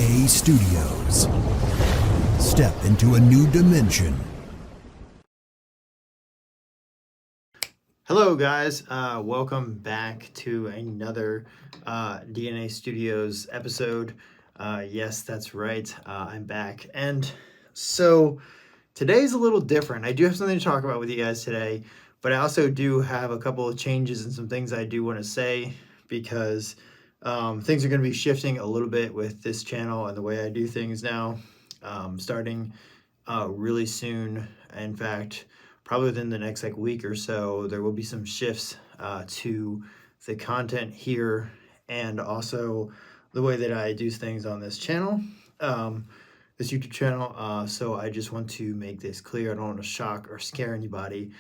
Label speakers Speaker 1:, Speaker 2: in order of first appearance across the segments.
Speaker 1: DNA Studios. Step into a new dimension.
Speaker 2: Hello guys, welcome back to another DNA Studios episode. Yes, that's right, I'm back. And so today's a little different. I do have something to talk about with you guys today, but I also do have a couple of changes and some things I do want to say because things are going to be shifting a little bit with this channel and the way I do things now, starting really soon. In fact, probably within the next week or so, there will be some shifts to the content here and also the way that I do things on this channel, this YouTube channel. So I just want to make this clear. I don't want to shock or scare anybody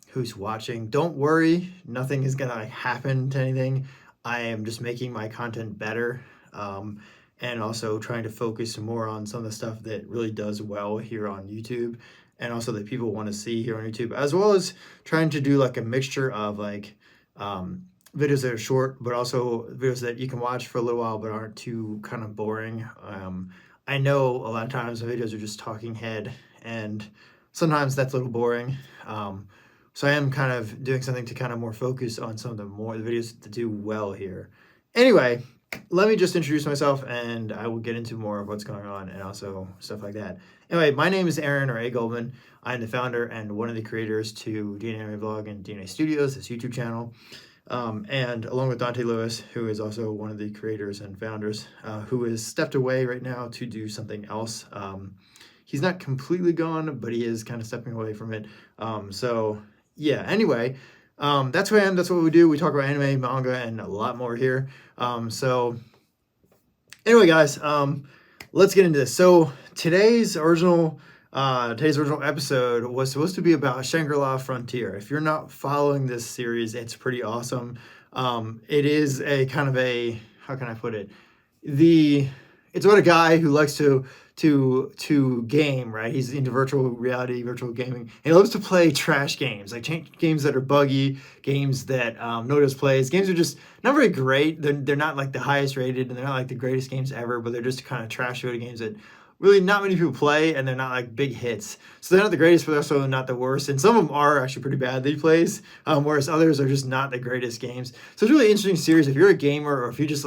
Speaker 2: who's watching. Don't worry, nothing is gonna happen to anything. I am just making my content better. And also trying to focus more on some of the stuff that really does well here on YouTube and also that people want to see here on YouTube, as well as trying to do a mixture of videos that are short, but also videos that you can watch for a little while but aren't too kind of boring. I know a lot of times the videos are just talking head and sometimes that's a little boring. So I am kind of doing something to kind of more focus on some of the videos that do well here. Anyway, let me just introduce myself and I will get into more of what's going on and also stuff like that. Anyway, my name is Aaron or A. Goldman. I'm the founder and one of the creators to DNA Anime Vlog and DNA Studios, this YouTube channel. And along with Dante Lewis, who is also one of the creators and founders, who has stepped away right now to do something else. He's not completely gone, but he is kind of stepping away from it. So yeah, anyway, that's who I am. That's what we do. We talk about anime, manga, and a lot more here. So anyway, guys, let's get into this. So today's original episode was supposed to be about Shangri-La Frontier. If you're not following this series, it's pretty awesome. It is a kind of a, how can I put it? It's about a guy who likes to game, right? He's into virtual reality, virtual gaming, and he loves to play trash games, games that are buggy, games that nobody else plays. Games are just not very great. They're not the highest rated, and they're not the greatest games ever, but they're just kind of trash video games that really not many people play, and they're not big hits. So they're not the greatest, but they're also not the worst. And some of them are actually pretty bad that he plays, whereas others are just not the greatest games. So it's a really interesting series. If you're a gamer or if you just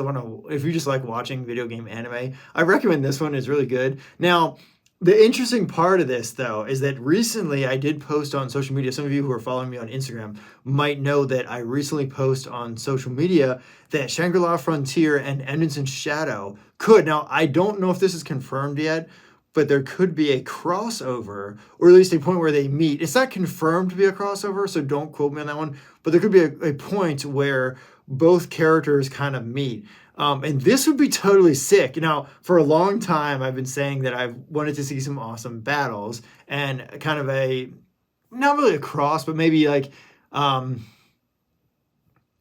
Speaker 2: like watching video game anime, I recommend this one. It's really good. Now, the interesting part of this, though, is that recently I did post on social media. Some of you who are following me on Instagram might know that I recently posted on social media that Shangri-La Frontier and Edmonton Shadow could. Now, I don't know if this is confirmed yet, but there could be a crossover, or at least a point where they meet. It's not confirmed to be a crossover, so don't quote me on that one, but there could be a point where both characters kind of meet. And this would be totally sick. Now, for a long time, I've been saying that I've wanted to see some awesome battles and kind of not really a cross, but maybe not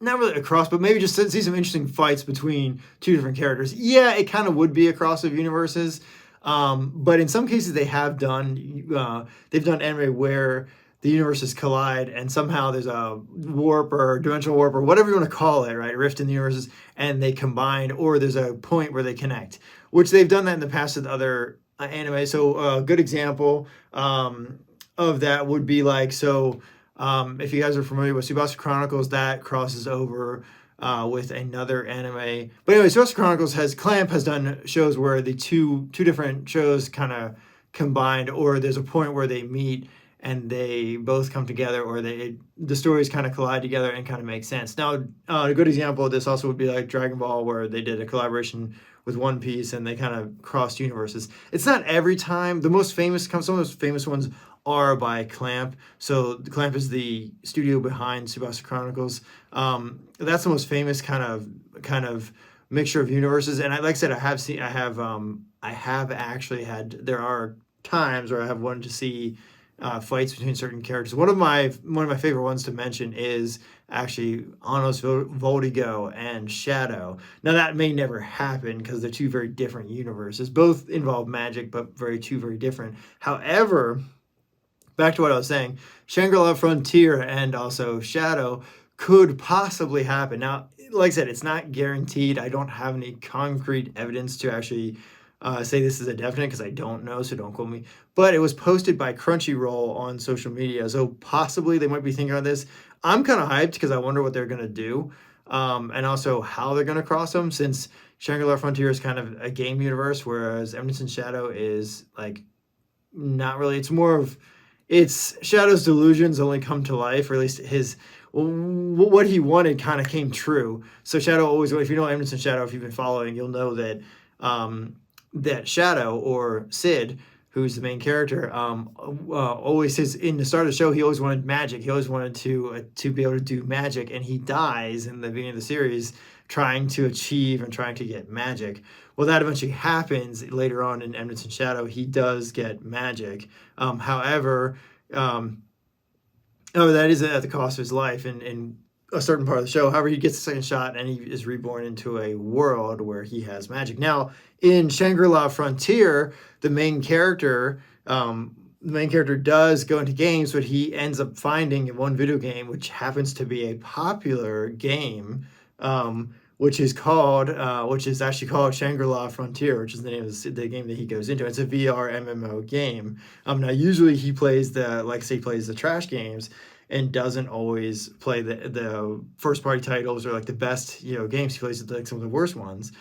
Speaker 2: really a cross, but maybe just see some interesting fights between two different characters. Yeah, it kind of would be a cross of universes. But in some cases they've done anime where the universes collide and somehow there's a warp or dimensional warp or whatever you want to call it, right? Rift in the universes, and they combine, or there's a point where they connect, which they've done that in the past with other anime. So a good example of that would be if you guys are familiar with Tsubasa Chronicles, that crosses over with another anime. But anyway, Tsubasa Chronicles Clamp has done shows where the two different shows kind of combined, or there's a point where they meet and they both come together, or the stories kind of collide together and kind of make sense. Now, a good example of this also would be Dragon Ball, where they did a collaboration with One Piece and they kind of crossed universes. It's not every time. Some of the most famous ones are by Clamp. So Clamp is the studio behind Tsubasa Chronicles. That's the most famous kind of mixture of universes. And like I said, there are times where I have wanted to see fights between certain characters. One of my favorite ones to mention is actually Anos Voldigo and Shadow. Now that may never happen because they're two very different universes. Both involve magic, but two very different. However, back to what I was saying, Shangri-La Frontier and also Shadow could possibly happen. Now, like I said, it's not guaranteed. I don't have any concrete evidence to actually say this is a definite because I don't know, so don't quote me. But it was posted by Crunchyroll on social media, so possibly they might be thinking on this. I'm kind of hyped because I wonder what they're gonna do, and also how they're gonna cross them. Since Shangri-La Frontier is kind of a game universe, whereas Eminence in Shadow is like not really. It's more of it's Shadow's delusions only come to life, or at least his what he wanted kind of came true. So Shadow always, if you know Eminence in Shadow, if you've been following, you'll know that that Shadow or Sid, who's the main character, always says in the start of the show he always wanted magic. He always wanted to be able to do magic, and he dies in the beginning of the series trying to achieve and trying to get magic. Well, that eventually happens later on in Eminence in Shadow. He does get magic. However, that is at the cost of his life in a certain part of the show. However, he gets a second shot and he is reborn into a world where he has magic. Now, in Shangri-La Frontier, the main character does go into games, but he ends up finding in one video game, which happens to be a popular game, which is actually called Shangri-La Frontier, which is the name of the game that he goes into. It's a VR MMO game. Now usually he plays the trash games and doesn't always play the first party titles or like the best games. He plays like some of the worst ones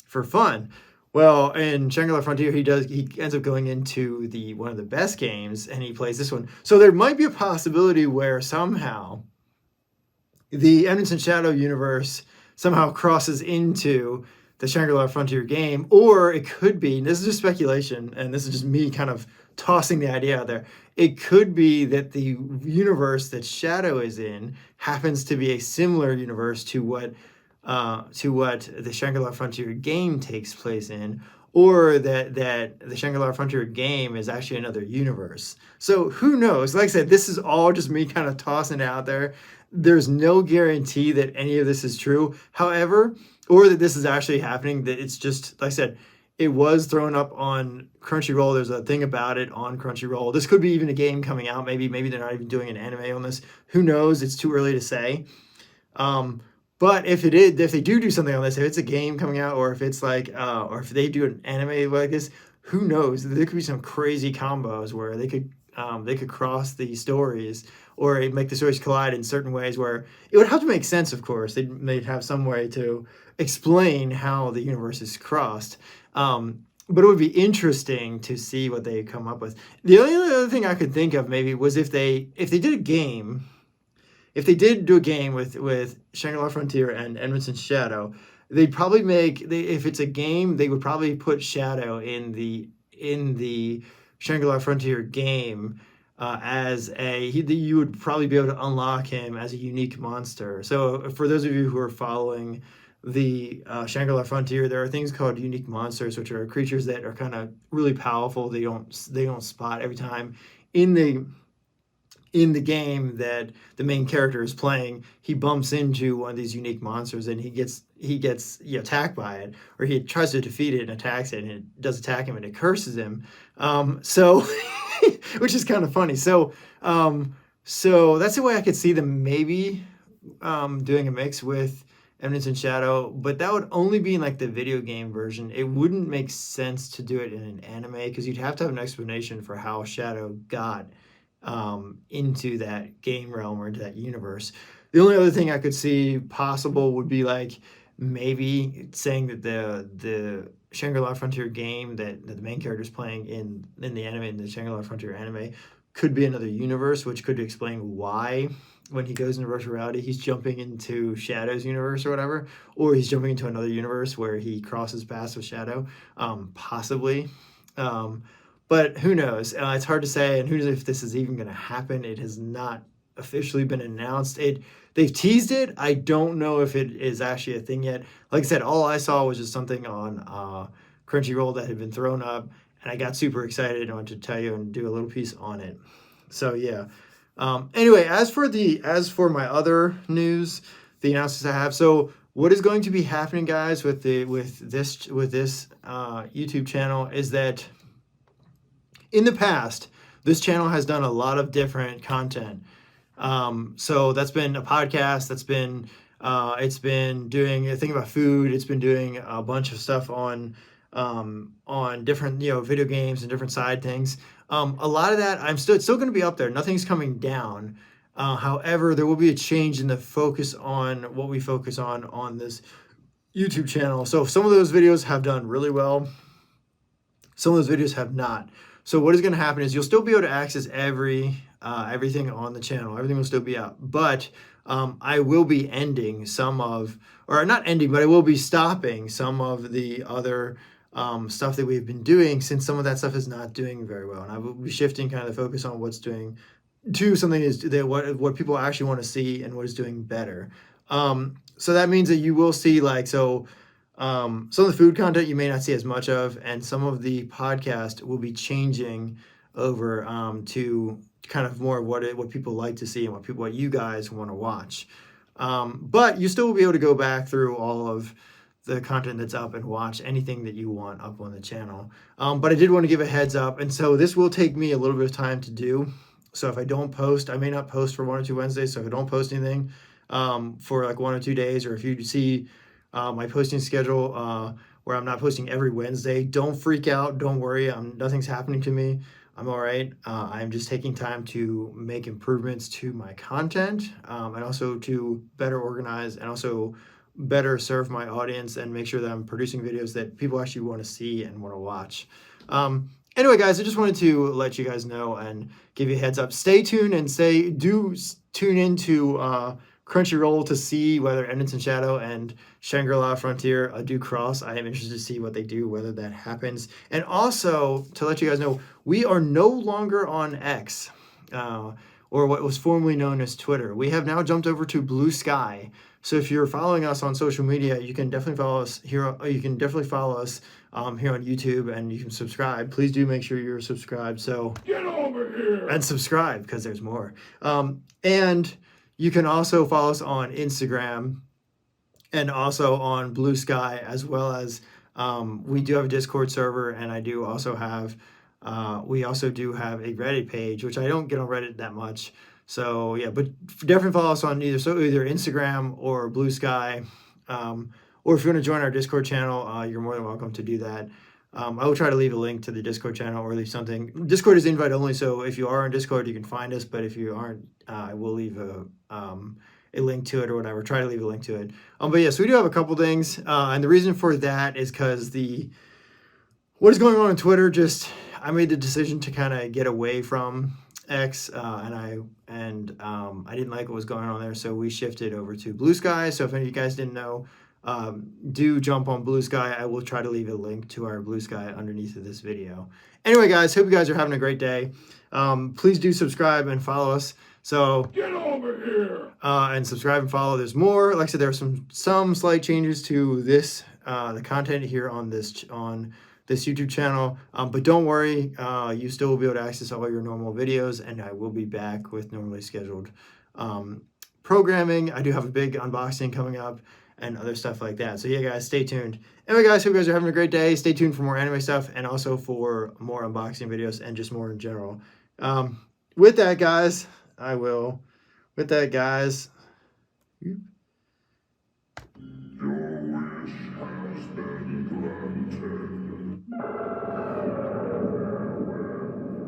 Speaker 2: for fun. Well, in Shangri-La Frontier, he ends up going into one of the best games, and he plays this one. So there might be a possibility where somehow the Eminence in Shadow universe somehow crosses into the Shangri-La Frontier game, or it could be, and this is just speculation, and this is just me kind of tossing the idea out there, it could be that the universe that Shadow is in happens to be a similar universe to what the Shangri-La Frontier game takes place in, or that the Shangri-La Frontier game is actually another universe. So who knows? Like I said, this is all just me kind of tossing it out there. There's no guarantee that any of this is true. However, or that this is actually happening, that it's just, like I said, it was thrown up on Crunchyroll. There's a thing about it on Crunchyroll. This could be even a game coming out. Maybe they're not even doing an anime on this. Who knows? It's too early to say. But if they do something on this, if it's a game coming out, or if it's like, or if they do an anime like this, who knows? There could be some crazy combos where they could cross the stories, or make the stories collide in certain ways where it would have to make sense. Of course, they'd have some way to explain how the universe is crossed. But it would be interesting to see what they come up with. The only other thing I could think of maybe was if they did a game. If they did do a game with Shangri-La Frontier and Eminence in Shadow, they'd probably if it's a game, they would probably put Shadow in the Shangri-La Frontier game you would probably be able to unlock him as a unique monster. So for those of you who are following the Shangri-La Frontier, there are things called unique monsters, which are creatures that are kind of really powerful. They don't spot every time in the game that the main character is playing. He bumps into one of these unique monsters, and he gets attacked by it, or he tries to defeat it and attacks it, and it does attack him and it curses him. So which is kind of funny. So that's the way I could see them maybe doing a mix with Eminence in Shadow, but that would only be in like the video game version. It wouldn't make sense to do it in an anime, because you'd have to have an explanation for how Shadow got into that game realm or into that universe. The only other thing I could see possible would be like maybe saying that the Shangri-La Frontier game that the main character is playing in the anime, in the Shangri-La Frontier anime, could be another universe, which could explain why when he goes into virtual reality he's jumping into Shadow's universe or whatever, or he's jumping into another universe where he crosses paths with Shadow, possibly. But who knows? It's hard to say, and who knows if this is even going to happen. It has not officially been announced. They've teased it. I don't know if it is actually a thing yet. Like I said, all I saw was just something on Crunchyroll that had been thrown up, and I got super excited and wanted to tell you and do a little piece on it. So yeah. Anyway, as for my other news, the announcements I have. So what is going to be happening, guys, with this YouTube channel is that in the past, this channel has done a lot of different content. So that's been a podcast. That's been it's been doing a thing about food. It's been doing a bunch of stuff on different video games and different side things. A lot of that it's still going to be up there. Nothing's coming down. However, there will be a change in the focus on what we focus on this YouTube channel. So some of those videos have done really well. Some of those videos have not. So what is going to happen is you'll still be able to access everything on the channel. Everything will still be out. But I will be ending not ending, but I will be stopping some of the other stuff that we've been doing, since some of that stuff is not doing very well. And I will be shifting kind of the focus on what's doing to something what people actually want to see and what is doing better. So that means that you will see some of the food content you may not see as much of, and some of the podcast will be changing over to kind of more of what people like to see and what you guys want to watch. But you still will be able to go back through all of the content that's up and watch anything that you want up on the channel. But I did want to give a heads up, and so this will take me a little bit of time to do. So if I don't post, I may not post for 1 or 2 Wednesdays. So if I don't post anything for like 1 or 2 days, or if you see my posting schedule where I'm not posting every Wednesday, don't freak out. Don't worry. Nothing's happening to me. I'm all right. I'm just taking time to make improvements to my content and also to better organize and also better serve my audience and make sure that I'm producing videos that people actually want to see and want to watch. Anyway, guys, I just wanted to let you guys know and give you a heads up. Stay tuned and tune into Crunchyroll to see whether Edmonton Shadow and Shangri-La Frontier do cross. I am interested to see what they do, whether that happens. And also, to let you guys know, we are no longer on X, or what was formerly known as Twitter. We have now jumped over to Blue Sky. So if you're following us on social media, you can definitely follow us here. You can definitely follow us here on YouTube, and you can subscribe. Please do make sure you're subscribed. So get over here and subscribe, because there's more. And you can also follow us on Instagram and also on Blue Sky, as well as we do have a Discord server, and we also do have a Reddit page, which I don't get on Reddit that much. So yeah, but definitely follow us on either Instagram or Blue Sky, or if you want to join our Discord channel, you're more than welcome to do that. I will try to leave a link to the Discord channel, or leave something. Discord is invite only, so if you are on Discord, you can find us. But if you aren't, I will leave a link to it or whatever. Try to leave a link to it. But yes, we do have a couple things, and the reason for that is because what is going on Twitter. I made the decision to kind of get away from X, and I didn't like what was going on there, so we shifted over to Blue Sky. So if any of you guys didn't know, do jump on Blue Sky. I will try to leave a link to our Blue Sky underneath of this video. Anyway, guys, hope you guys are having a great day. Please do subscribe and follow us. So get over here and subscribe and follow. There's more. Like I said, there are some slight changes to this the content here on this YouTube channel, but don't worry, you still will be able to access all your normal videos, and I will be back with normally scheduled programming. I do have a big unboxing coming up and other stuff like that. So yeah, guys, stay tuned. Anyway, guys, hope you guys are having a great day. Stay tuned for more anime stuff, and also for more unboxing videos and just more in general. With that, guys,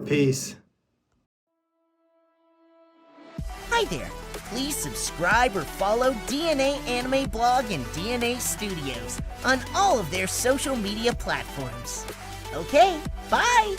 Speaker 2: peace.
Speaker 3: Hi there. Please subscribe or follow DNA Anime Blog and DNA Studios on all of their social media platforms. Okay, bye!